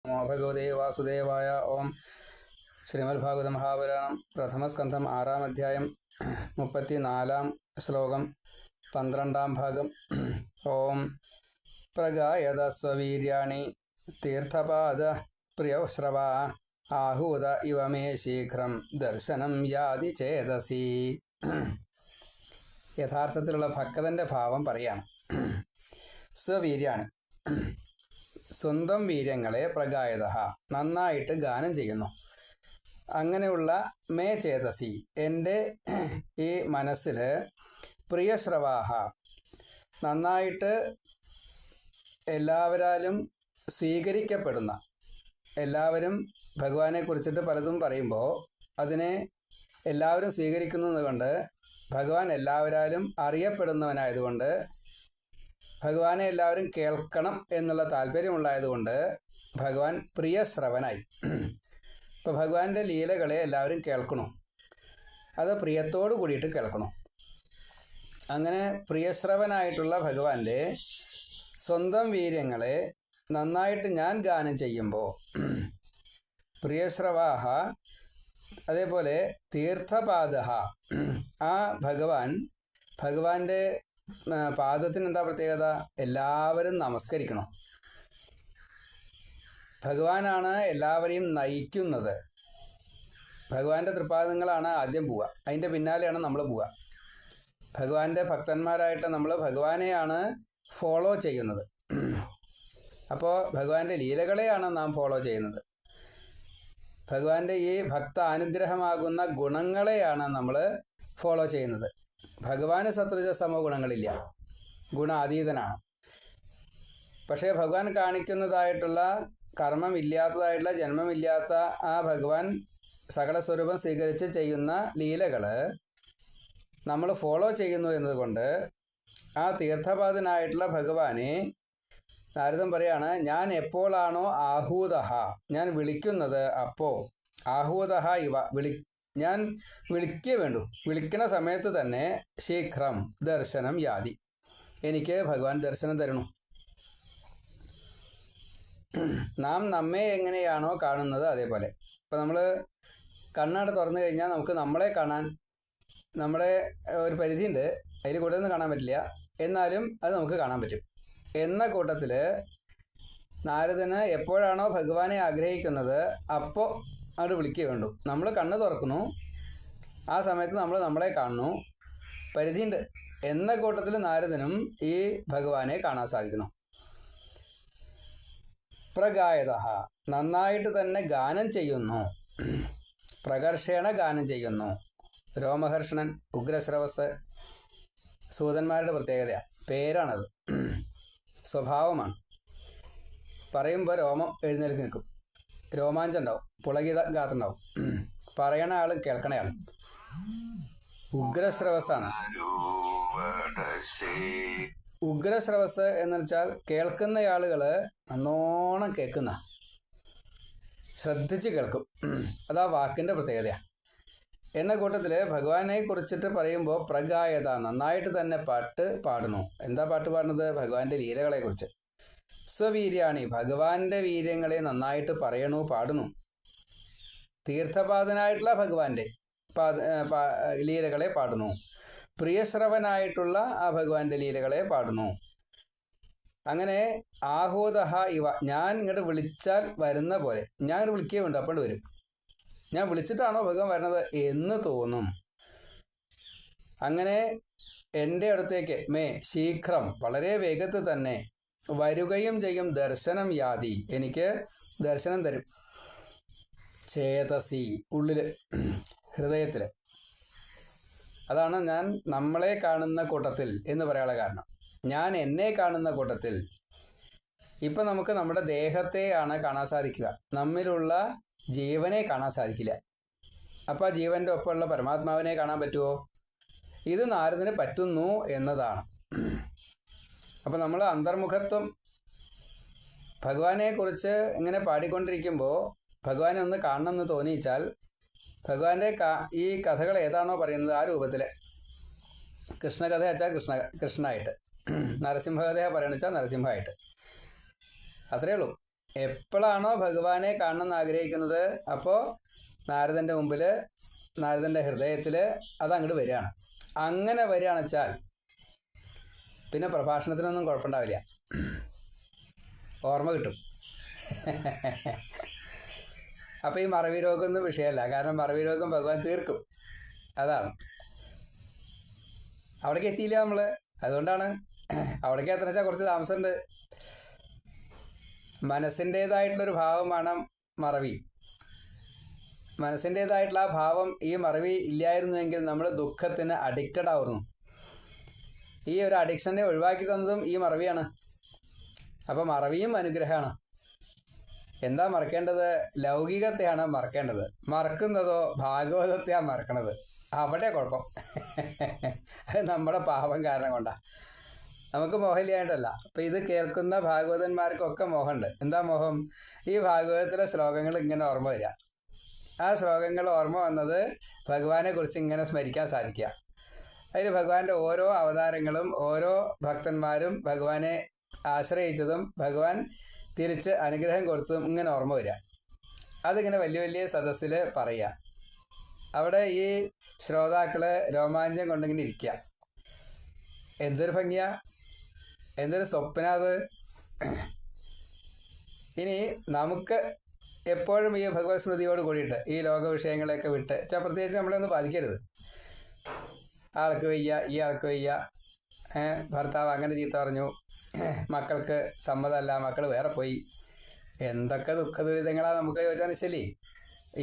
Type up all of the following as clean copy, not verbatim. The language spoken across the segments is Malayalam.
നമോ ഭഗവതേ വാസുദേവായ. ഓം. ശ്രീമദ്ഭാഗവത മഹാപുരാണം പ്രഥമസ്കന്ധം 6-ാം അധ്യായം 34-ാം ശ്ലോകം 12-ാം ഭാഗം. ഓം പ്രഗായത സ്വവീര്യാണി തീർത്ഥപാദ പ്രിയശ്രവ ആഹൂത ഇവ മേ ശീഘ്രം ദർശനം യാതി ചേതസി. യഥാർത്ഥത്തിലുള്ള ഭക്തന്റെ ഭാവം പറയാണ്. സ്വവീര്യാണി, സ്വന്തം വീര്യങ്ങളെ പ്രഗായത, നന്നായിട്ട് ഗാനം ചെയ്യുന്നു. അങ്ങനെയുള്ള മേ ചേതസി, എൻ്റെ ഈ മനസ്സിൽ പ്രിയശ്രവാഹ, നന്നായിട്ട് എല്ലാവരാലും സ്വീകരിക്കപ്പെടുന്ന, എല്ലാവരും ഭഗവാനെ കുറിച്ചിട്ട് പലതും പറയുമ്പോൾ അതിനെ എല്ലാവരും സ്വീകരിക്കുന്നത് കൊണ്ട് ഭഗവാൻ എല്ലാവരാലും അറിയപ്പെടുന്നവനായതുകൊണ്ട് ഭഗവാനെ എല്ലാവരും കേൾക്കണം എന്നുള്ള താല്പര്യമുള്ളായതുകൊണ്ട് ഭഗവാൻ പ്രിയശ്രവനായി. ഇപ്പോൾ ഭഗവാന്റെ ലീലകളെ എല്ലാവരും കേൾക്കണം, അത് പ്രിയത്തോടു കൂടിയിട്ട് കേൾക്കണം. അങ്ങനെ പ്രിയശ്രവനായിട്ടുള്ള ഭഗവാന്റെ സ്വന്തം വീര്യങ്ങളെ നന്നായിട്ട് ഞാൻ ഗാനം ചെയ്യുമ്പോൾ പ്രിയശ്രവാഹ, അതേപോലെ തീർത്ഥപാദ, ആ ഭഗവാന്റെ പാദത്തിന് എന്താ പ്രത്യേകത? എല്ലാവരും നമസ്കരിക്കണം. ഭഗവാനാണ് എല്ലാവരെയും നയിക്കുന്നത്. ഭഗവാന്റെ തൃപ്പാദങ്ങളാണ് ആദ്യം പോവുക, അതിൻ്റെ പിന്നാലെയാണ് നമ്മൾ പോവുക. ഭഗവാന്റെ ഭക്തന്മാരായിട്ട് നമ്മൾ ഭഗവാനെയാണ് ഫോളോ ചെയ്യുന്നത്. അപ്പോൾ ഭഗവാന്റെ ലീലകളെയാണ് നാം ഫോളോ ചെയ്യുന്നത്. ഭഗവാന്റെ ഈ ഭക്ത അനുഗ്രഹമാകുന്ന ഗുണങ്ങളെയാണ് നമ്മൾ ഫോളോ ചെയ്യുന്നത്. ഭഗവാന് സത്വജ സമോ ഗുണങ്ങളില്ല, ഗുണാതീതനാണ്. പക്ഷേ ഭഗവാൻ കാണിക്കുന്നതായിട്ടുള്ള കർമ്മമില്ലാത്തതായിട്ടുള്ള, ജന്മമില്ലാത്ത ആ ഭഗവാൻ സകല സ്വരൂപം സ്വീകരിച്ച് ചെയ്യുന്ന ലീലകൾ നമ്മൾ ഫോളോ ചെയ്യുന്നു എന്നതുകൊണ്ട് ആ തീർത്ഥപാദനായിട്ടുള്ള ഭഗവാനെ നാരദൻ പറയാണ്, ഞാൻ എപ്പോഴാണോ ആഹൂതഹ, ഞാൻ വിളിക്കുന്നത് അപ്പോൾ, ആഹൂതഹ ഇവ, ഞാൻ വിളിക്കേ വേണ്ടു, വിളിക്കുന്ന സമയത്ത് തന്നെ ശീഘ്രം ദർശനം യാതി, എനിക്ക് ഭഗവാൻ ദർശനം തരണം. നാം നമ്മെ എങ്ങനെയാണോ കാണുന്നത് അതേപോലെ. ഇപ്പം നമ്മൾ കണ്ണട തുറന്നു കഴിഞ്ഞാൽ നമുക്ക് നമ്മളെ കാണാൻ നമ്മുടെ ഒരു പരിധിയുണ്ട്, അതിൽ കൂടുതലൊന്നും കാണാൻ പറ്റില്ല, എന്നാലും അത് നമുക്ക് കാണാൻ പറ്റും. എന്ന കൂട്ടത്തിൽ നാരദന് എപ്പോഴാണോ ഭഗവാനെ ആഗ്രഹിക്കുന്നത് അപ്പോൾ അങ്ങോട്ട് വിളിക്കേ വേണ്ടു. നമ്മൾ കണ്ണ് തുറക്കുന്നു, ആ സമയത്ത് നമ്മൾ നമ്മളെ കാണുന്നു, പരിധിയുണ്ട്. എന്ന കൂട്ടത്തിൽ നാരദനും ഈ ഭഗവാനെ കാണാൻ സാധിക്കണം. പ്രഗായത, നന്നായിട്ട് തന്നെ ഗാനം ചെയ്യുന്നു, പ്രകർഷേണ ഗാനം ചെയ്യുന്നു. രോമഹർഷണൻ, ഉഗ്രശ്രവസ് സൂതന്മാരുടെ പ്രത്യേകതയാണ്, പേരാണത്, സ്വഭാവമാണ്. പറയുമ്പോൾ രോമം എഴുന്നേൽക്ക് നിൽക്കും, രോമാഞ്ചം ഉണ്ടാവും, പുളകിത ഗാത്രം ഉണ്ടാവും. പറയണ ആളും കേൾക്കണ ആളും. ഉഗ്രശ്രവസാണ്. ഉഗ്രശ്രവസ് എന്ന് വെച്ചാൽ കേൾക്കുന്ന ആളുകൾ നന്നോണം കേൾക്കുന്ന, ശ്രദ്ധിച്ച് കേൾക്കും. അതാ വാക്കിൻ്റെ പ്രത്യേകതയാണ്. എന്ന കൂട്ടത്തിൽ ഭഗവാനെ കുറിച്ചിട്ട് പറയുമ്പോൾ പ്രഗായത, നന്നായിട്ട് തന്നെ പാട്ട് പാടുന്നു. എന്താ പാട്ട് പാടുന്നത്? ഭഗവാന്റെ ലീലകളെ കുറിച്ച്. സ്വവീര്യാണി, ഭഗവാന്റെ വീര്യങ്ങളെ നന്നായിട്ട് പറയണു, പാടുന്നു. തീർത്ഥപാദനായിട്ടുള്ള ഭഗവാന്റെ ലീലകളെ പാടുന്നു. പ്രിയശ്രവനായിട്ടുള്ള ആ ഭഗവാന്റെ ലീലകളെ പാടുന്നു. അങ്ങനെ ആഹൂതഹ ഇവ, ഞാൻ ഇങ്ങോട്ട് വിളിച്ചാൽ വരുന്ന പോലെ, ഞാൻ ഇങ്ങോട്ട് വിളിക്കേ വേണ്ട, അപ്പോൾ വരും. ഞാൻ വിളിച്ചിട്ടാണോ ഭഗവാൻ വരണത് എന്ന് തോന്നും. അങ്ങനെ എൻ്റെ അടുത്തേക്ക് ശീഘ്രം, വളരെ വേഗത്തിൽ തന്നെ വരുകയും ചെയ്യും. ദർശനം യാതി, എനിക്ക് ദർശനം തരും. ചേതസി, ഉള്ളിൽ, ഹൃദയത്തിൽ. അതാണ് ഞാൻ നമ്മളെ കാണുന്ന കൂട്ടത്തിൽ എന്ന് പറയാനുള്ള കാരണം. ഞാൻ എന്നെ കാണുന്ന കൂട്ടത്തിൽ. ഇപ്പം നമുക്ക് നമ്മുടെ ദേഹത്തെയാണ് കാണാൻ സാധിക്കുക, നമ്മിലുള്ള ജീവനെ കാണാൻ സാധിക്കില്ല. അപ്പോൾ ആ ജീവൻ്റെ ഒപ്പമുള്ള പരമാത്മാവിനെ കാണാൻ പറ്റുമോ? ഇത് നാരദന് പറ്റുന്നു എന്നതാണ്. അപ്പം നമ്മൾ അന്തർമുഖത്വം, ഭഗവാനെ കുറിച്ച് ഇങ്ങനെ പാടിക്കൊണ്ടിരിക്കുമ്പോൾ ഭഗവാനെ ഒന്ന് കാണണമെന്ന് തോന്നിച്ചാൽ ഭഗവാന്റെ ഈ കഥകൾ ഏതാണോ പറയുന്നത് ആ രൂപത്തിൽ, കൃഷ്ണകഥ വെച്ചാൽ കൃഷ്ണനായിട്ട്, നരസിംഹകഥ പറയണെന്ന് വെച്ചാൽ നരസിംഹമായിട്ട്, അത്രയേ ഉള്ളൂ. എപ്പോഴാണോ ഭഗവാനെ കാണണമെന്ന് ആഗ്രഹിക്കുന്നത് അപ്പോൾ നാരദൻ്റെ മുമ്പിൽ, നാരദൻ്റെ ഹൃദയത്തിൽ അതങ്ങോട്ട് വരികയാണ്. അങ്ങനെ വരികയാണെന്ന് വെച്ചാൽ പിന്നെ പ്രഭാഷണത്തിനൊന്നും കുഴപ്പമുണ്ടാവില്ല, ഓർമ്മ കിട്ടും. അപ്പോൾ ഈ മറവി രോഗമൊന്നും വിഷയമല്ല. കാരണം മറവി രോഗം ഭഗവാൻ തീർക്കും. അതാണ്. അവിടേക്ക് എത്തിയില്ല നമ്മൾ. അതുകൊണ്ടാണ് അവിടേക്ക് എത്ര വെച്ചാൽ കുറച്ച് താമസമുണ്ട്. മനസ്സിൻ്റേതായിട്ടുള്ളൊരു ഭാവമാണ് മറവി. മനസ്സിൻ്റേതായിട്ടുള്ള ആ ഭാവം, ഈ മറവി ഇല്ലായിരുന്നുവെങ്കിൽ നമ്മൾ ദുഃഖത്തിന് അഡിക്റ്റഡ് ആവുന്നു. ഈ ഒരു അഡിക്ഷനെ ഒഴിവാക്കി തന്നതും ഈ മറവിയാണ്. അപ്പോൾ മറവിയും അനുഗ്രഹമാണ്. എന്താ മറക്കേണ്ടത്? ലൗകികത്തെയാണ് മറക്കേണ്ടത്. മറക്കുന്നതോ ഭാഗവതത്തെയാണ് മറക്കണത്. അവിടെ കുഴപ്പം. അത് നമ്മുടെ പാപം കാരണം കൊണ്ടാണ്. നമുക്ക് മോഹമില്ലായിട്ടല്ല. അപ്പം ഇത് കേൾക്കുന്ന ഭാഗവതന്മാർക്കൊക്കെ മോഹമുണ്ട്. എന്താ മോഹം? ഈ ഭാഗവതത്തിലെ ശ്ലോകങ്ങൾ ഇങ്ങനെ ഓർമ്മ വരിക. ആ ശ്ലോകങ്ങൾ ഓർമ്മ വന്നത് ഭഗവാനെ കുറിച്ച് ഇങ്ങനെ സ്മരിക്കാൻ സാധിക്കുക. അതിൽ ഭഗവാന്റെ ഓരോ അവതാരങ്ങളും ഓരോ ഭക്തന്മാരും ഭഗവാനെ ആശ്രയിച്ചതും ഭഗവാൻ തിരിച്ച് അനുഗ്രഹം കൊടുത്തതും ഇങ്ങനെ ഓർമ്മ വരിക. അതിങ്ങനെ വലിയ വലിയ സദസ്സിൽ പറയുക. അവിടെ ഈ ശ്രോതാക്കള് രോമാഞ്ചം കൊണ്ടിങ്ങനെ ഇരിക്കുക. എന്തൊരു ഭംഗിയാ, എന്തൊരു സ്വപ്ന അത്. ഇനി നമുക്ക് എപ്പോഴും ഈ ഭഗവത് സ്മൃതിയോട് കൂടിയിട്ട് ഈ ലോക വിഷയങ്ങളെയൊക്കെ വിട്ട് പ്രത്യേകിച്ച് നമ്മളൊന്നും ബാധിക്കരുത്. ആൾക്ക് വയ്യ, ഈ ആൾക്ക് വയ്യ, ഭർത്താവ് അങ്ങനെ ചീത്ത പറഞ്ഞു, മക്കൾക്ക് സമ്മതമല്ല, മക്കൾ വേറെ പോയി, എന്തൊക്കെ ദുഃഖ ദുരിതങ്ങളാണ് നമുക്ക് ചോദിച്ചാൽ ശരി.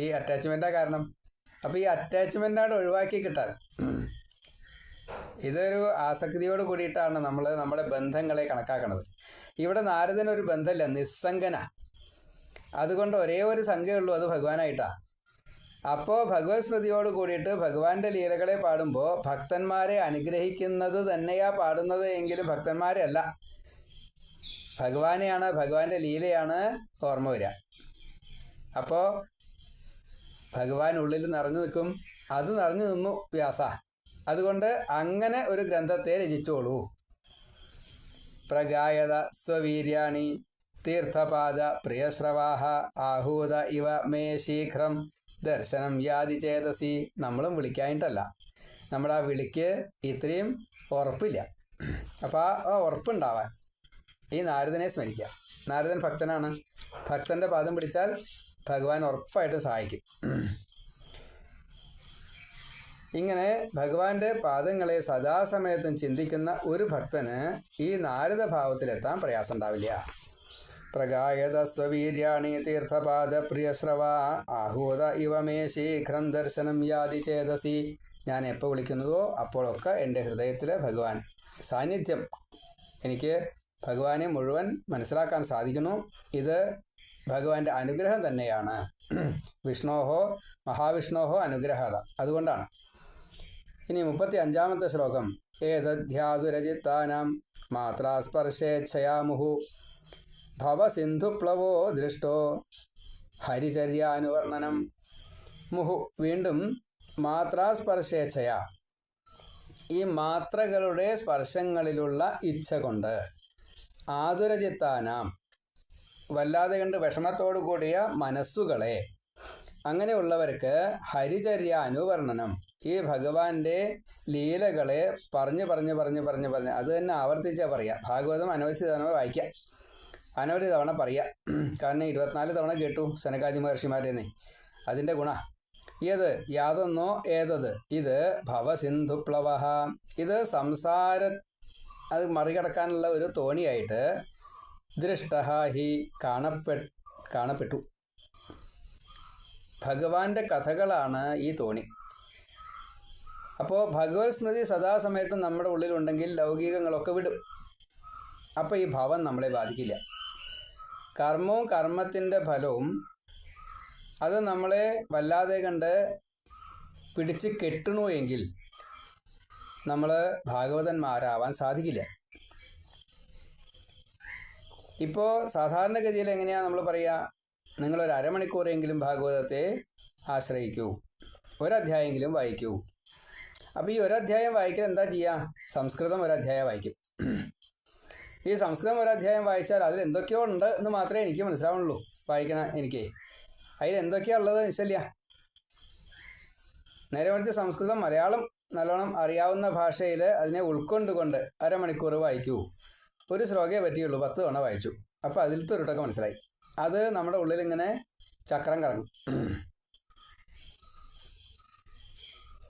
ഈ അറ്റാച്ച്മെൻറ്റാണ് കാരണം. അപ്പോൾ ഈ അറ്റാച്ച്മെൻറ്റാണ് ഒഴിവാക്കി കിട്ടാൻ. ഇതൊരു ആസക്തിയോട് കൂടിയിട്ടാണ് നമ്മൾ നമ്മുടെ ബന്ധങ്ങളെ കണക്കാക്കുന്നത്. ഇവിടെ നാരദനൊരു ബന്ധമില്ല, നിസ്സംഗന. അതുകൊണ്ട് ഒരേ ഒരു സംഖ്യയുള്ളൂ, അത് ഭഗവാനായിട്ടാണ്. അപ്പോൾ ഭഗവത് സ്മൃതിയോട് കൂടിയിട്ട് ഭഗവാന്റെ ലീലകളെ പാടുമ്പോൾ ഭക്തന്മാരെ അനുഗ്രഹിക്കുന്നത് തന്നെയാ പാടുന്നത് എങ്കിലും ഭക്തന്മാരെ അല്ല, ഭഗവാനെയാണ്, ഭഗവാന്റെ ലീലയാണ് ഓർമ്മ വരിക. അപ്പോൾ ഭഗവാൻ ഉള്ളിൽ നിറഞ്ഞു നിൽക്കും. അത് നിറഞ്ഞു നിന്നു വ്യാസ. അതുകൊണ്ട് അങ്ങനെ ഒരു ഗ്രന്ഥത്തെ രചിച്ചോളൂ. പ്രഗായത സ്വവീര്യാണി തീർത്ഥപാദ പ്രിയശ്രവാഹ ആഹൂത ഇവ മേ ശീഘ്രം ദർശനം യാതി ചേതസി. നമ്മളും വിളിക്കാനിട്ടല്ല, നമ്മുടെ ആ വിളിക്ക് ഇത്രയും ഉറപ്പില്ല. അപ്പോൾ ആ ഉറപ്പുണ്ടാവാൻ ഈ നാരദനെ സ്മരിക്കുക. നാരദൻ ഭക്തനാണ്. ഭക്തന്റെ പാദം പിടിച്ചാൽ ഭഗവാൻ ഉറപ്പായിട്ട് സഹായിക്കും. ഇങ്ങനെ ഭഗവാന്റെ പാദങ്ങളെ സദാസമയത്തും ചിന്തിക്കുന്ന ഒരു ഭക്തന് ഈ നാരദ ഭാവത്തിലെത്താൻ പ്രയാസം ഉണ്ടാവില്ല. പ്രഗായത സ്വവീര്യാണി തീർത്ഥപാദ പ്രിയശ്രവ ആഹൂത ഇവ മേ ശീഘ്രം ദർശനം യാതി ചേതസി. ഞാൻ എപ്പോൾ വിളിക്കുന്നതോ അപ്പോഴൊക്കെ എൻ്റെ ഹൃദയത്തിൽ ഭഗവാൻ സാന്നിധ്യം, എനിക്ക് ഭഗവാനെ മുഴുവൻ മനസ്സിലാക്കാൻ സാധിക്കുന്നു. ഇത് ഭഗവാന്റെ അനുഗ്രഹം തന്നെയാണ്. വിഷ്ണോഹോ മഹാവിഷ്ണോഹോ അനുഗ്രഹത. അതുകൊണ്ടാണ്. ഇനി 35-ാമത്തെ ശ്ലോകം. ഏതധ്യാതുരചിത്താനാം മാത്രാസ്പർശേച്ഛയാമുഹു ഭവസിന്ധുപ്ലവോ ദൃഷ്ടോ ഹരിചര്യാനുവർണ്ണനം. മുഹു, വീണ്ടും മാത്രാസ്പർശേച്ഛയ, ഈ മാത്രകളുടെ സ്പർശങ്ങളിലുള്ള ഇച്ഛ കൊണ്ട്, ആതുരചിത്താനാം, വല്ലാതെ കണ്ട് വിഷമത്തോടു കൂടിയ മനസ്സുകളെ, അങ്ങനെയുള്ളവർക്ക് ഹരിചര്യ അനുവർണ്ണനം, ഈ ഭഗവാന്റെ ലീലകളെ പറഞ്ഞ് അത് തന്നെ ആവർത്തിച്ചാൽ പറയുക. ഭാഗവതം അനവധി തവണ വായിക്കുക, അനവധി തവണ പറയുക. കാരണം 24 തവണ കേട്ടു സനകാദി മഹർഷിമാരെന്നേ. അതിൻ്റെ ഗുണ ഏത് യാതൊന്നോ ഏതത്, ഇത് ഭവസിന്ധുപ്ലവ, ഇത് സംസാര അത് മറികടക്കാനുള്ള ഒരു തോണിയായിട്ട് ദൃഷ്ട ഹി കാണപ്പെട്ടു. ഭഗവാന്റെ കഥകളാണ് ഈ തോണി. അപ്പോൾ ഭഗവത് സ്മൃതി സദാസമയത്തും നമ്മുടെ ഉള്ളിലുണ്ടെങ്കിൽ ലൗകികങ്ങളൊക്കെ വിടും. അപ്പോൾ ഈ ഭവം നമ്മളെ ബാധിക്കില്ല. കർമ്മവും കർമ്മത്തിൻ്റെ ഫലവും അത് നമ്മളെ വല്ലാതെ കണ്ട് പിടിച്ച് കെട്ടണു എങ്കിൽ നമ്മൾ ഭാഗവതന്മാരാവാൻ സാധിക്കില്ല. ഇപ്പോൾ സാധാരണഗതിയിൽ എങ്ങനെയാണ് നമ്മൾ പറയുക? നിങ്ങളൊരു അരമണിക്കൂറെങ്കിലും ഭാഗവതത്തെ ആശ്രയിക്കൂ, ഒരധ്യായമെങ്കിലും വായിക്കൂ. അപ്പോൾ ഈ ഒരധ്യായം വായിക്കാൻ എന്താ ചെയ്യുക? സംസ്കൃതം ഒരധ്യായം വായിക്കും. ഈ സംസ്കൃതം ഒരധ്യായം വായിച്ചാൽ അതിൽ എന്തൊക്കെയോ ഉണ്ട് എന്ന് മാത്രമേ എനിക്ക് മനസ്സിലാവുള്ളൂ. വായിക്കണം എനിക്ക് അതിൽ എന്തൊക്കെയാ ഉള്ളത് നിശ്ചല്യ. നേരെ മറിച്ച് സംസ്കൃതം മലയാളം നല്ലോണം അറിയാവുന്ന ഭാഷയിൽ അതിനെ ഉൾക്കൊണ്ടുകൊണ്ട് അരമണിക്കൂർ വായിക്കൂ. ഒരു ശ്ലോകയെ പറ്റിയുള്ളൂ, 10 തവണ വായിച്ചു. അപ്പോൾ അതിലത്തെ ഒരുട്ടൊക്കെ മനസ്സിലായി. അത് നമ്മുടെ ഉള്ളിലിങ്ങനെ ചക്രം കറങ്ങും.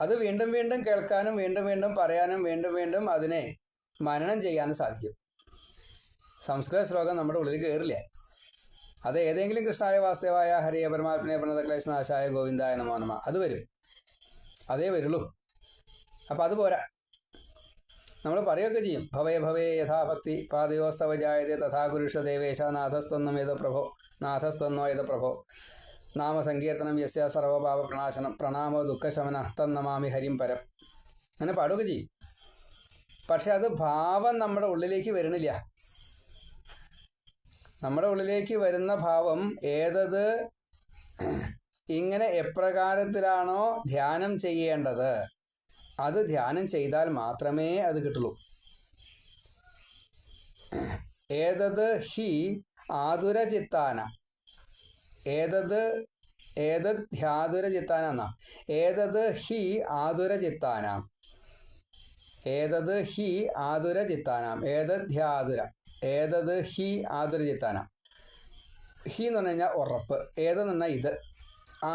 അത് വീണ്ടും വീണ്ടും കേൾക്കാനും വീണ്ടും വീണ്ടും പറയാനും വീണ്ടും വീണ്ടും അതിനെ മനനം ചെയ്യാനും സാധിക്കും. സംസ്കൃത ശ്ലോകം നമ്മുടെ ഉള്ളിൽ കയറില്ല. അത് ഏതെങ്കിലും കൃഷ്ണായ വാസുദേവായ ഹരിയ പരമാത്മനെ പ്രണതക്ലേശനാശായ ഗോവിന്ദായ നമോ നമ അത് വരും, അതേ വരുള്ളൂ. അപ്പം അത് പോരാ. നമ്മൾ പറയുകയൊക്കെ ചെയ്യും, ഭവേ ഭവേ യഥാഭക്തി പാദയോസ്തവ ജായതേ തഥാ കുരുഷ ദേവേശ നാഥസ്ത്വന്നും ഏതോ പ്രഭോ നാഥസ്ത്വന്നോ ഏതോ പ്രഭോ നാമസങ്കീർത്തനം യസ്യ സർവപാപ പ്രണാശനം പ്രണാമോ ദുഃഖശമന തന്നമാമി ഹരിം പരം. അങ്ങനെ പാടുകയൊക്കെ ചെയ്യും. പക്ഷെ അത് ഭാവം നമ്മുടെ ഉള്ളിലേക്ക് വരുന്നില്ല. നമ്മുടെ ഉള്ളിലേക്ക് വരുന്ന ഭാവം ഏതത് ഇങ്ങനെ എപ്രകാരത്തിലാണോ ധ്യാനം ചെയ്യേണ്ടത് അത് ധ്യാനം ചെയ്താൽ മാത്രമേ അത് കിട്ടുള്ളൂ. ഏതത് ഹി ആതുരചിത്താന ഏതദ്ധ്യാതുരചിത്താന എന്നാ ഏതത് ഹി ആതുരചിത്താനാം ഏതത് ഹി ആതുരചിത്താനാം ഏതദ്ധ്യാതുര ഏതത് ഹി ആതുരചിത്താനാം. ഹി എന്ന് പറഞ്ഞു കഴിഞ്ഞാൽ ഉറപ്പ്, ഏതെന്ന് പറഞ്ഞാൽ ഇത്.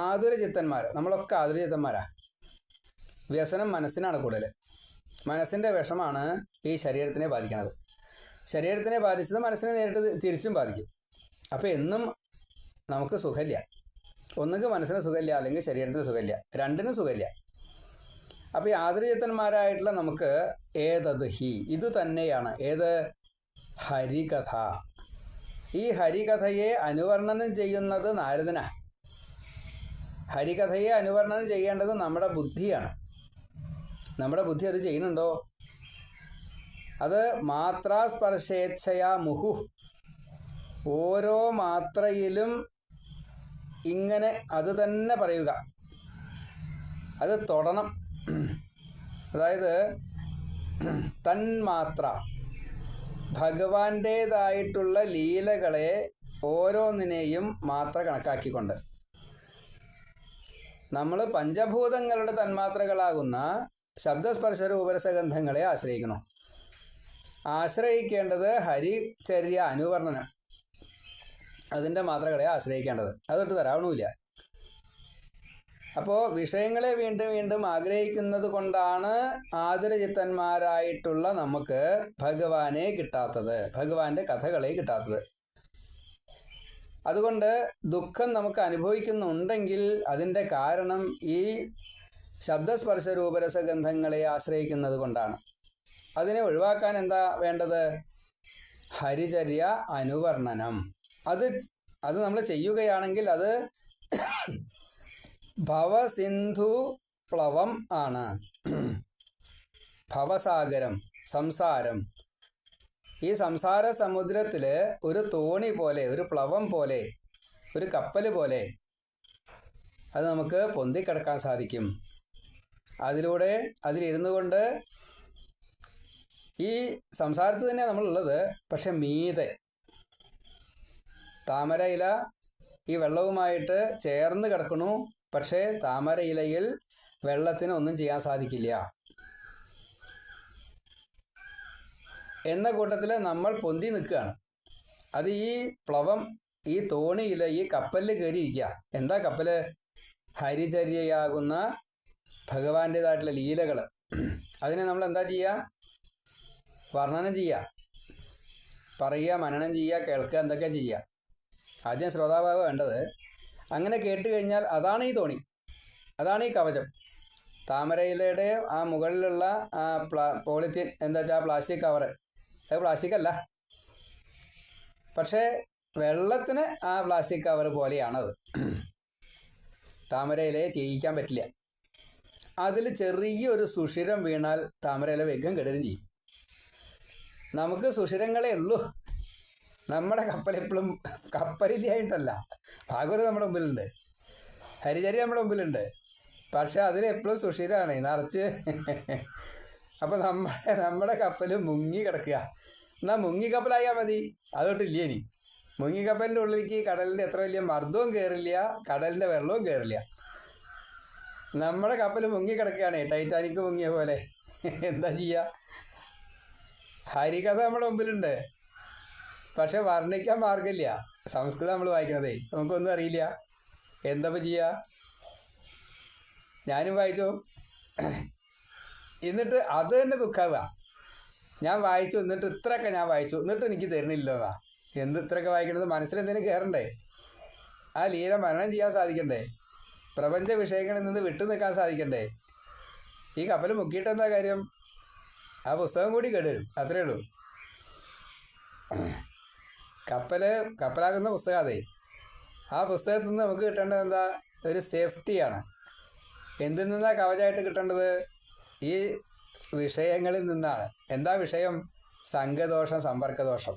ആതുരചിത്തന്മാർ, നമ്മളൊക്കെ ആതുരചിത്തന്മാരാ. വ്യസനം മനസ്സിനാണ് കൂടുതൽ. മനസ്സിൻ്റെ വിഷമാണ് ഈ ശരീരത്തിനെ ബാധിക്കുന്നത്. ശരീരത്തിനെ ബാധിച്ചത് മനസ്സിനെ നേരിട്ട് തിരിച്ചും ബാധിക്കും. അപ്പോൾ എന്നും നമുക്ക് സുഖമില്ല. ഒന്നുകിൽ മനസ്സിന് സുഖമില്ല, അല്ലെങ്കിൽ ശരീരത്തിന് സുഖമില്ല, രണ്ടിനും സുഖമില്ല. അപ്പോൾ ഈ ആതുരചിത്തന്മാരായിട്ടുള്ള നമുക്ക് ഏതത് ഹി ഇത് തന്നെയാണ്. ഏത്? ഹരികഥ. ഈ ഹരികഥയെ അനുവർണ്ണനം ചെയ്യുന്നത് നാരദനാ. ഹരികഥയെ അനുവർണ്ണനം ചെയ്യേണ്ടത് നമ്മുടെ ബുദ്ധിയാണ്. നമ്മുടെ ബുദ്ധി അത് ചെയ്യുന്നുണ്ടോ? അത് മാത്രാസ്പർശേച്ഛയാ മുഹു. ഓരോ മാത്രയിലും ഇങ്ങനെ അത് തന്നെ പറയുക, അത് തൊടണം. അതായത് തന്മാത്ര, ഭഗവാന്റേതായിട്ടുള്ള ലീലകളെ ഓരോന്നിനെയും മാത്ര കണക്കാക്കിക്കൊണ്ട് നമ്മൾ പഞ്ചഭൂതങ്ങളുടെ തന്മാത്രകളാകുന്ന ശബ്ദസ്പർശ രൂപരസഗന്ധങ്ങളെ ആശ്രയിക്കണം. ആശ്രയിക്കേണ്ടത് ഹരിചര്യ അനുവർണ്ണനം, അതിൻ്റെ മാത്രകളെ ആശ്രയിക്കേണ്ടത്. അതൊട്ട് തരാവണമില്ല. അപ്പോൾ വിഷയങ്ങളെ വീണ്ടും വീണ്ടും ആഗ്രഹിക്കുന്നത് കൊണ്ടാണ് ആതുരചിത്തന്മാരായിട്ടുള്ള നമുക്ക് ഭഗവാനെ കിട്ടാത്തത്, ഭഗവാന്റെ കഥകളെ കിട്ടാത്തത്. അതുകൊണ്ട് ദുഃഖം നമുക്ക് അനുഭവിക്കുന്നുണ്ടെങ്കിൽ അതിൻ്റെ കാരണം ഈ ശബ്ദസ്പർശ രൂപരസഗന്ധങ്ങളെ ആശ്രയിക്കുന്നത് കൊണ്ടാണ്. അതിനെ ഒഴിവാക്കാൻ എന്താ വേണ്ടത്? ഹരിചര്യ അനുവർണ്ണനം. അത് നമ്മൾ ചെയ്യുകയാണെങ്കിൽ അത് ഭവസിന്ധു പ്ലവം ആണ്. ഭവസാഗരം, സംസാരം. ഈ സംസാര സമുദ്രത്തിൽ ഒരു തോണി പോലെ, ഒരു പ്ലവം പോലെ, ഒരു കപ്പൽ പോലെ അത് നമുക്ക് പൊന്തിക്കിടക്കാൻ സാധിക്കും. അതിലൂടെ അതിലിരുന്നു കൊണ്ട് ഈ സംസാരത്തിൽ തന്നെ നമ്മളുള്ളത്. പക്ഷെ മീതെ താമര ഇല ഈ വെള്ളവുമായിട്ട് ചേർന്ന് കിടക്കണു. പക്ഷേ താമര ഇലയിൽ വെള്ളത്തിന് ഒന്നും ചെയ്യാൻ സാധിക്കില്ല. എന്ന കൂട്ടത്തിൽ നമ്മൾ പൊന്തി നിൽക്കുകയാണ്. അത് ഈ പ്ലവം, ഈ തോണിയിൽ, ഈ കപ്പലിൽ കയറിയിരിക്കുക. എന്താ കപ്പൽ? ഹരിചര്യയാകുന്ന ഭഗവാന്റേതായിട്ടുള്ള ലീലകൾ. അതിനെ നമ്മൾ എന്താ ചെയ്യുക? വർണ്ണനം ചെയ്യുക, പറയുക, മനനം ചെയ്യുക, കേൾക്കുക, എന്തൊക്കെ ചെയ്യുക. ആദ്യം ശ്രോതാഭാവം വേണ്ടത്. അങ്ങനെ കേട്ട് കഴിഞ്ഞാൽ അതാണ് ഈ തോണി, അതാണ് ഈ കവചം. താമരയിലയുടെ ആ മുകളിലുള്ള ആ പോളിത്തീൻ, എന്താ വെച്ചാൽ പ്ലാസ്റ്റിക് കവറ്, അത് പ്ലാസ്റ്റിക് അല്ല. പക്ഷേ വെള്ളത്തിന് ആ പ്ലാസ്റ്റിക് കവർ പോലെയാണത്. താമരയിലയെ ചെയ്യിക്കാൻ പറ്റില്ല. അതിൽ ചെറിയൊരു സുഷിരം വീണാൽ താമരയില വേഗം കെടുകയും ചെയ്യും. നമുക്ക് സുഷിരങ്ങളേ ഉള്ളൂ. നമ്മുടെ കപ്പലെപ്പോഴും കപ്പലിലായിട്ടല്ല. ഭാഗവതം നമ്മുടെ മുമ്പിലുണ്ട്, ഹരിചര്യ നമ്മുടെ മുമ്പിലുണ്ട്. പക്ഷെ അതിലെപ്പോഴും സുഷിരാണ് നിറച്ച്. അപ്പോൾ നമ്മുടെ കപ്പൽ മുങ്ങി കിടക്കുക. എന്നാൽ മുങ്ങിക്കപ്പലായാൽ മതി. അതൊട്ടില്ല ഇനി. മുങ്ങിക്കപ്പലിൻ്റെ ഉള്ളിലേക്ക് കടലിൻ്റെ എത്ര വലിയ മർദ്ദവും കയറില്ല, കടലിൻ്റെ വെള്ളവും കയറില്ല. നമ്മുടെ കപ്പൽ മുങ്ങിക്കിടക്കുകയാണ്, ടൈറ്റാനിക് മുങ്ങിയ പോലെ. എന്താ ചെയ്യുക? ഹരികഥ നമ്മുടെ മുമ്പിലുണ്ട്, പക്ഷെ വർണ്ണിക്കാൻ മാർഗമില്ല. സംസ്കൃതം നമ്മൾ വായിക്കണതേ, നമുക്കൊന്നും അറിയില്ല. എന്താ ചെയ്യുക? ഞാനും വായിച്ചു, എന്നിട്ട് അത് തന്നെ ദുഃഖാവുക. ഞാൻ വായിച്ചു, എന്നിട്ട് ഇത്രയൊക്കെ ഞാൻ വായിച്ചു, എന്നിട്ട് എനിക്ക് തരുന്നില്ലെന്നാ. എന്ത് ഇത്രയൊക്കെ വായിക്കണത്? മനസ്സിലെന്തെങ്കിലും കയറണ്ടേ? ആ ലീല മരണം ചെയ്യാൻ സാധിക്കണ്ടേ? പ്രപഞ്ച വിഷയങ്ങളിൽ നിന്ന് വിട്ടു നിൽക്കാൻ സാധിക്കണ്ടേ? ഈ കപ്പൽ മുക്കിയിട്ട് എന്താ കാര്യം? ആ പുസ്തകം കൂടി കേടുവരും, അത്രയേ ഉള്ളൂ. കപ്പലാകുന്ന പുസ്തകം അതെ. ആ പുസ്തകത്തിൽ നിന്ന് നമുക്ക് കിട്ടേണ്ടത് എന്താ? ഒരു സേഫ്റ്റിയാണ്. എന്തിൽ നിന്നാ കവചമായിട്ട് കിട്ടേണ്ടത്? ഈ വിഷയങ്ങളിൽ നിന്നാണ്. എന്താ വിഷയം? സംഘദോഷം, സമ്പർക്കദോഷം.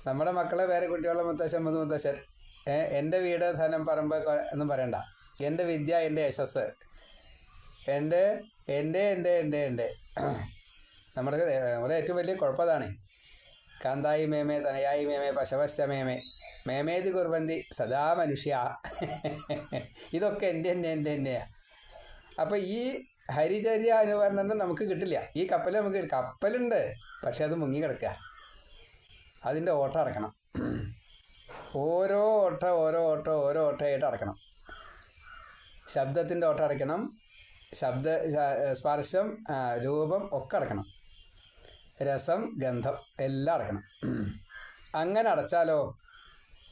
നമ്മുടെ മക്കളെ പേരെ കുട്ടികളുടെ മുത്തശ്ശൻ മുത്തശ്ശൻ, എൻ്റെ വീട് ധനം പറമ്പ് ഒന്നും പറയണ്ട. എൻ്റെ വിദ്യ, എൻ്റെ യശസ്, എൻ്റെ എൻ്റെ എൻ്റെ എൻ്റെ എൻ്റെ നമ്മുടെ ഏറ്റവും വലിയ കുഴപ്പതാണ്. കാന്തായി മേമേ തനയായി മേമേ പശവശ്ച മേമേ മേമേതി കുർബന്തി സദാ മനുഷ്യ. ഇതൊക്കെ എൻ്റെ എൻ്റെ എൻ്റെ എന്നെയാണ്. അപ്പം ഈ ഹരിചര്യ അനുവർണ്ണനം നമുക്ക് കിട്ടില്ല. ഈ കപ്പൽ നമുക്ക് കപ്പലുണ്ട്, പക്ഷെ അത് മുങ്ങിക്കിടക്കുക. അതിൻ്റെ ഓട്ടം അടക്കണം. ഓരോ ഓട്ടമായിട്ട് അടക്കണം. ശബ്ദത്തിൻ്റെ ഓട്ടം അടയ്ക്കണം, സ്പർശം, രൂപം ഒക്കെ അടക്കണം, രസം, ഗന്ധം എല്ലാം അടക്കണം. അങ്ങനെ അടച്ചാലോ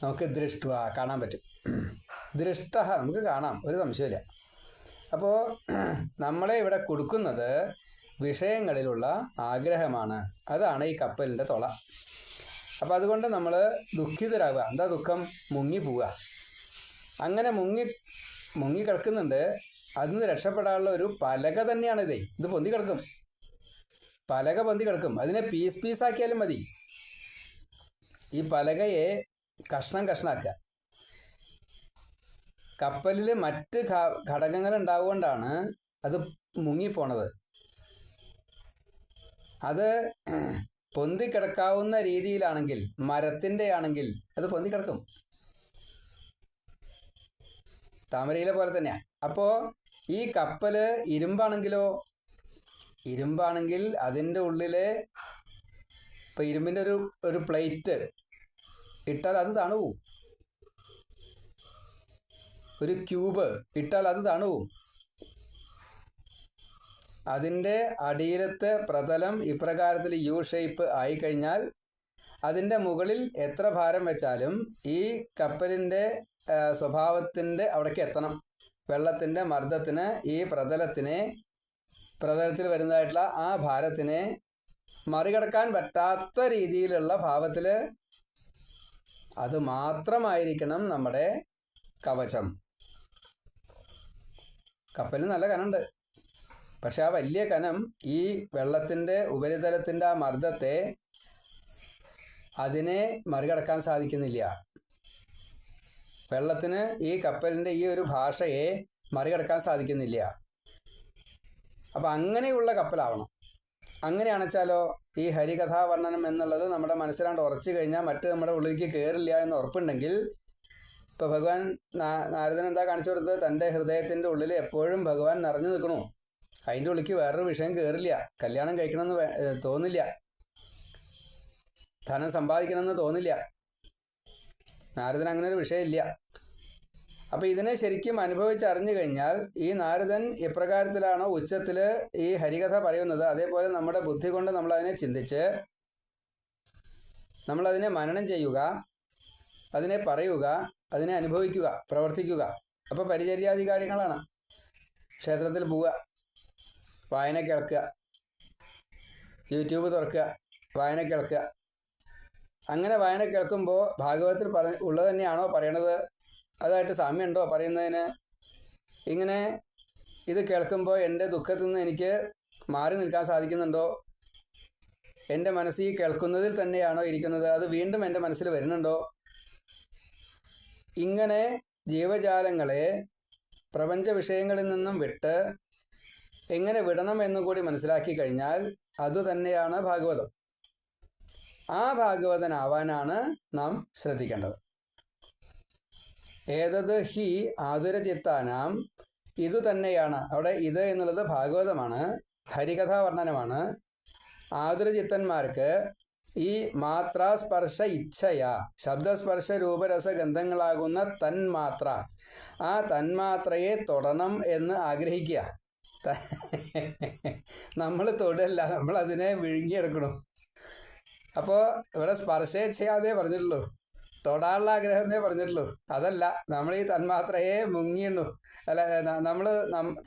നമുക്ക് ദൃഷ്ടുവ കാണാൻ പറ്റും. ദൃഷ്ട നമുക്ക് കാണാം, ഒരു സംശയമില്ല. അപ്പോൾ നമ്മളെ ഇവിടെ കൊടുക്കുന്നത് വിഷയങ്ങളിലുള്ള ആഗ്രഹമാണ്. അതാണ് ഈ കപ്പലിൻ്റെ തുള. അപ്പം അതുകൊണ്ട് നമ്മൾ ദുഃഖിതരാകുക. എന്താ ദുഃഖം? മുങ്ങിപ്പോവുക. അങ്ങനെ മുങ്ങി കിടക്കുന്നുണ്ട്. അതിൽ നിന്ന് രക്ഷപ്പെടാനുള്ള ഒരു പലക തന്നെയാണിതേ. ഇത് പൊന്തി കിടക്കും, പലക പൊന്തി കിടക്കും. അതിനെ പീസാക്കിയാലും മതി. ഈ പലകയെ കഷ്ണാക്കുക. കപ്പലിൽ മറ്റ് ഘടകങ്ങൾ ഉണ്ടാവുകൊണ്ടാണ് അത് മുങ്ങിപ്പോണത്. അത് പൊന്തിക്കിടക്കാവുന്ന രീതിയിലാണെങ്കിൽ, മരത്തിൻ്റെ ആണെങ്കിൽ അത് പൊന്തിക്കിടക്കും. താമരയില പോലെ തന്നെയാണ്. അപ്പോൾ ഈ കപ്പൽ ഇരുമ്പാണെങ്കിൽ അതിൻ്റെ ഉള്ളിലെ ഇപ്പം ഇരുമ്പിൻ്റെ ഒരു പ്ലേറ്റ് ഇട്ടാൽ അത് തണുവും. ഒരു ക്യൂബ് ഇട്ടാൽ അത് തണുവും. അതിൻ്റെ അടിയിലത്തെ പ്രതലം ഇപ്രകാരത്തിൽ യു ഷേപ്പ് ആയിക്കഴിഞ്ഞാൽ അതിൻ്റെ മുകളിൽ എത്ര ഭാരം വെച്ചാലും ഈ കപ്പലിൻ്റെ സ്വഭാവത്തിൻ്റെ അവിടേക്ക് എത്തണം. വെള്ളത്തിൻ്റെ മർദ്ദത്തിന് ഈ പ്രതലത്തിൽ വരുന്നതായിട്ടുള്ള ആ ഭാരത്തിനെ മറികടക്കാൻ പറ്റാത്ത രീതിയിലുള്ള ഭാവത്തിൽ അത് മാത്രമായിരിക്കണം നമ്മുടെ കവചം. കപ്പലിന് നല്ല കനമുണ്ട്, പക്ഷെ ആ വലിയ കനം ഈ വെള്ളത്തിൻ്റെ ഉപരിതലത്തിൻ്റെ ആ മർദ്ദത്തെ അതിനെ മറികടക്കാൻ സാധിക്കുന്നില്ല. വെള്ളത്തിന് ഈ കപ്പലിൻ്റെ ഈ ഒരു ഭാഷയെ മറികടക്കാൻ സാധിക്കുന്നില്ല. അപ്പം അങ്ങനെയുള്ള കപ്പലാവണം. അങ്ങനെയാണെച്ചാലോ ഈ ഹരികഥാവർണ്ണനം എന്നുള്ളത് നമ്മുടെ മനസ്സിലാണ്ട് ഉറച്ചു കഴിഞ്ഞാൽ മറ്റ് നമ്മുടെ ഉള്ളിലേക്ക് കയറില്ല എന്ന് ഉറപ്പുണ്ടെങ്കിൽ, ഇപ്പോൾ ഭഗവാൻ നാരദൻ എന്താ കാണിച്ചു കൊടുത്തത്? തൻ്റെ ഹൃദയത്തിൻ്റെ ഉള്ളിൽ എപ്പോഴും ഭഗവാൻ നിറഞ്ഞു നിൽക്കണു. അതിൻ്റെ ഉള്ളിലേക്ക് വേറൊരു വിഷയം കയറില്ല. കല്യാണം കഴിക്കണമെന്ന് തോന്നില്ല, ധനം സമ്പാദിക്കണമെന്ന് തോന്നില്ല. നാരദൻ അങ്ങനെ ഒരു വിഷയമില്ല. അപ്പം ഇതിനെ ശരിക്കും അനുഭവിച്ചറിഞ്ഞു കഴിഞ്ഞാൽ ഈ നാരദൻ എപ്രകാരത്തിലാണോ ഉച്ചത്തിൽ ഈ ഹരികഥ പറയുന്നത്, അതേപോലെ നമ്മുടെ ബുദ്ധി കൊണ്ട് നമ്മളതിനെ ചിന്തിച്ച് നമ്മളതിനെ മനനം ചെയ്യുക, അതിനെ പറയുക, അതിനെ അനുഭവിക്കുക, പ്രവർത്തിക്കുക. അപ്പോൾ പരിചര്യാധികാരികളാണ്. ക്ഷേത്രത്തിൽ പോവുക, വായന കേൾക്കുക, യൂട്യൂബ് തുറക്കുക, വായന കേൾക്കുക. അങ്ങനെ വായന കേൾക്കുമ്പോൾ ഭാഗവതത്തിൽ ഉള്ളത് തന്നെയാണോ പറയണത്, അതായിട്ട് സാമ്യമുണ്ടോ പറയുന്നതിന്? ഇങ്ങനെ ഇത് കേൾക്കുമ്പോൾ എൻ്റെ ദുഃഖത്തിൽ നിന്ന് എനിക്ക് മാറി നിൽക്കാൻ സാധിക്കുന്നുണ്ടോ? എൻ്റെ മനസ്സ് ഈ കേൾക്കുന്നതിൽ തന്നെയാണോ ഇരിക്കുന്നത്? അത് വീണ്ടും എൻ്റെ മനസ്സിൽ വരുന്നുണ്ടോ? ഇങ്ങനെ ജീവജാലങ്ങളെ പ്രപഞ്ച വിഷയങ്ങളിൽ നിന്നും വിട്ട് എങ്ങനെ വിടണം എന്നുകൂടി മനസ്സിലാക്കി കഴിഞ്ഞാൽ അതുതന്നെയാണ് ഭാഗവതം. ആ ഭാഗവതനാവാനാണ് നാം ശ്രദ്ധിക്കേണ്ടത്. ഏതത് ഹി ആതുരചിത്താനാം, ഇതു തന്നെയാണ്. അവിടെ ഇത് എന്നുള്ളത് ഭാഗവതമാണ്, ഹരികഥാവർണ്ണനമാണ്. ആതുരചിത്തന്മാർക്ക് ഈ മാത്രാസ്പർശ ഇച്ഛയ, ശബ്ദസ്പർശ രൂപരസ ഗന്ധങ്ങളാകുന്ന തന്മാത്ര, ആ തന്മാത്രയെ തൊടണം എന്ന് ആഗ്രഹിക്കുക. നമ്മൾ തൊടല്ല, നമ്മൾ അതിനെ വിഴുങ്ങിയെടുക്കണം. അപ്പോൾ ഇവിടെ സ്പർശേച്ഛയാതേ പറഞ്ഞിട്ടുള്ളൂ, തൊടാനുള്ള ആഗ്രഹമേ പറഞ്ഞിട്ടുള്ളൂ. അതല്ല, നമ്മൾ ഈ തന്മാത്രയെ മുങ്ങിയിടണു. അല്ല, നമ്മൾ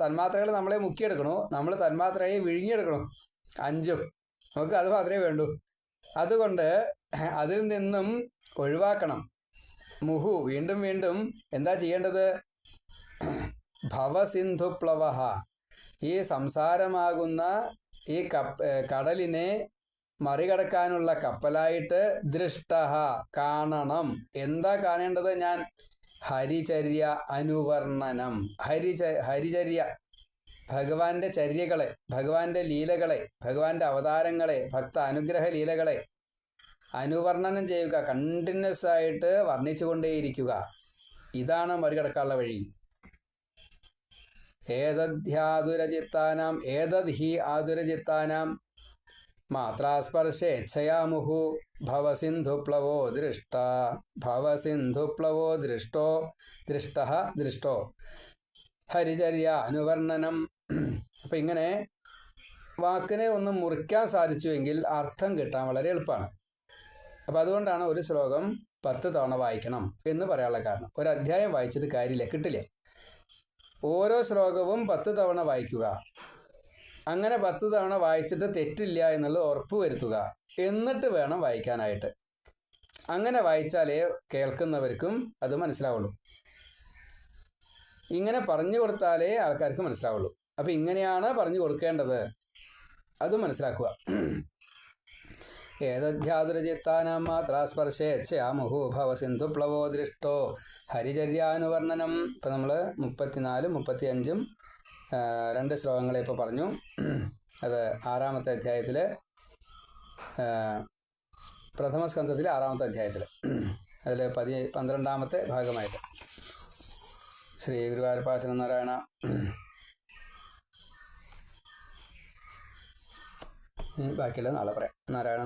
തന്മാത്രകൾ നമ്മളെ മുക്കിയെടുക്കണു, നമ്മൾ തന്മാത്രയെ വിഴുങ്ങിയെടുക്കണം. അഞ്ചും നമുക്ക് അത് മാത്രമേ വേണ്ടൂ. അതുകൊണ്ട് അതിൽ നിന്നും ഒഴിവാക്കണം. മുഹു, വീണ്ടും വീണ്ടും എന്താ ചെയ്യേണ്ടത്? ഭവസിന്ധുപ്ലവ, ഈ സംസാരമാകുന്ന ഈ കടലിനെ മറികടക്കാനുള്ള കപ്പലായിട്ട് ദൃഷ്ട, കാണണം. എന്താ കാണേണ്ടത്? ഞാൻ ഹരിചര്യ അനുവർണ്ണനം. ഹരിചര്യ, ഭഗവാന്റെ ചര്യകളെ, ഭഗവാന്റെ ലീലകളെ, ഭഗവാന്റെ അവതാരങ്ങളെ, ഭക്ത അനുഗ്രഹ ലീലകളെ അനുവർണ്ണനം ചെയ്യുക, കണ്ടിന്യൂസ് ആയിട്ട് വർണ്ണിച്ചുകൊണ്ടേയിരിക്കുക. ഇതാണ് മറികടക്കാനുള്ള വഴി. ഏതദ്ധ്യാതുരചിത്താനാം, ഏതദ്ഹി ആതുരചിത്താനാം മാത്രാസ്പർശേച്ഛയാമുഹു ഭവസിന്ധുപ്ലവോ ദൃഷ്ട, ഭവസിന്ധുപ്ലവോ ദൃഷ്ടോ, ദൃഷ്ടഃ ദൃഷ്ടോ, ഹരിചര്യ അനുവർണ്ണനം. അപ്പം ഇങ്ങനെ വാക്കിനെ ഒന്ന് മുറിക്കാൻ സാധിച്ചുവെങ്കിൽ അർത്ഥം കിട്ടാൻ വളരെ എളുപ്പമാണ്. അപ്പം അതുകൊണ്ടാണ് ഒരു ശ്ലോകം 10 തവണ വായിക്കണം എന്ന് പറയാനുള്ള കാരണം. ഒരു അധ്യായം വായിച്ചിട്ട് കാര്യമില്ല, കിട്ടില്ല. ഓരോ ശ്ലോകവും 10 തവണ വായിക്കുക. അങ്ങനെ 10 തവണ വായിച്ചിട്ട് തെറ്റില്ല എന്നുള്ളത് ഉറപ്പ് വരുത്തുക. എന്നിട്ട് വേണം വായിക്കാനായിട്ട്. അങ്ങനെ വായിച്ചാലേ കേൾക്കുന്നവർക്കും അത് മനസ്സിലാവുള്ളൂ. ഇങ്ങനെ പറഞ്ഞു കൊടുത്താലേ ആൾക്കാർക്ക് മനസ്സിലാവുള്ളൂ. അപ്പം ഇങ്ങനെയാണ് പറഞ്ഞു കൊടുക്കേണ്ടത്, അത് മനസ്സിലാക്കുക. ഏതധ്യാതുരചിത്താനാം മാത്രാസ്പർശേച്ഛയാമുഹു ഭവസിന്ധുപ്ലവോ ദൃഷ്ടോ ഹരിചര്യാനുവർണ്ണനം. ഇപ്പം നമ്മൾ 34, 35 2 ശ്ലോകങ്ങളെ ഇപ്പോൾ പറഞ്ഞു. അത് 6-ാമത്തെ അധ്യായത്തിൽ, പ്രഥമ സ്കന്ധത്തിലെ 6-ാമത്തെ അധ്യായത്തിൽ, അതിൽ 12-ാമത്തെ ഭാഗമായിട്ട്. ശ്രീ ഗുരുവായൂരപ്പ ശരണനാരായണ. ബാക്കിയുള്ളത് നാളെ പറയാം. നാരായണ.